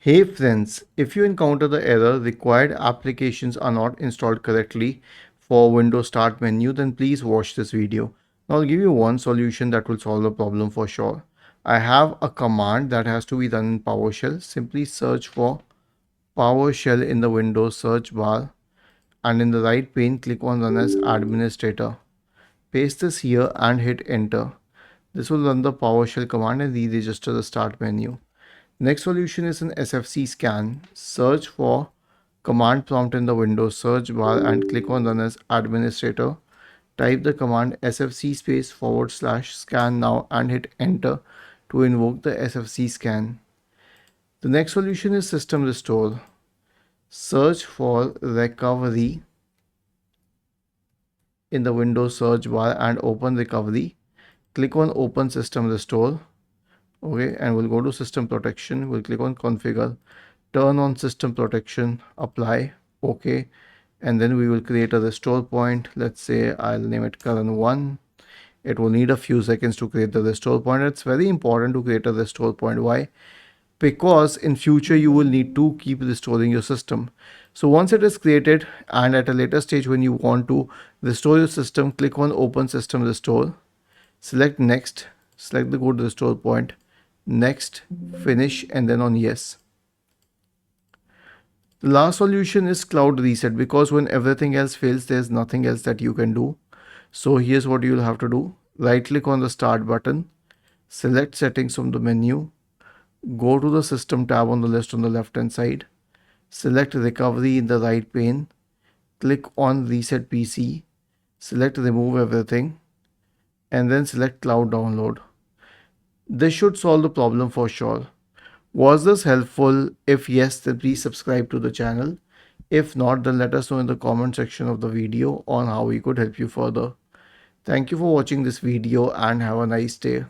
Hey friends, if you encounter the error required applications are not installed correctly for Windows Start menu, then please watch this video. Now I'll give you one solution that will solve the problem for sure. I have a command that has to be done in PowerShell. Simply search for PowerShell in the Windows search bar and in the right pane click on Run as Administrator. Paste this here and hit enter. This will run the PowerShell command and re-register the start menu. Next solution is an SFC scan. Search for command prompt in the Windows search bar and click on Run as Administrator. Type the command sfc /scan now and hit enter to invoke the SFC scan. The next solution is System Restore. Search for recovery in the Windows search bar and open recovery. Click on Open System Restore. Okay, and we'll go to System Protection. We'll click on Configure. Turn on system protection, apply, okay, and then we will create a restore point. Let's say I'll name it current1. It will need a few seconds to create the restore point. It's very important to create a restore point. Why? Because in future you will need to keep restoring your system. So once it is created and at a later stage when you want to restore your system, click on Open System Restore, select Next, select the good restore point, Next, Finish, and then on Yes. The last solution is cloud reset, because when everything else fails, there's nothing else that you can do. So here's what you'll have to do. Right click on the start button, select settings from the menu, go to the system tab on the list on the left hand side, select recovery in the right pane, click on reset PC, select remove everything, and then select cloud download. This should solve the problem for sure. Was this helpful? If yes, then please subscribe to the channel. If not, then let us know in the comment section of the video on how we could help you further. Thank you for watching this video and have a nice day.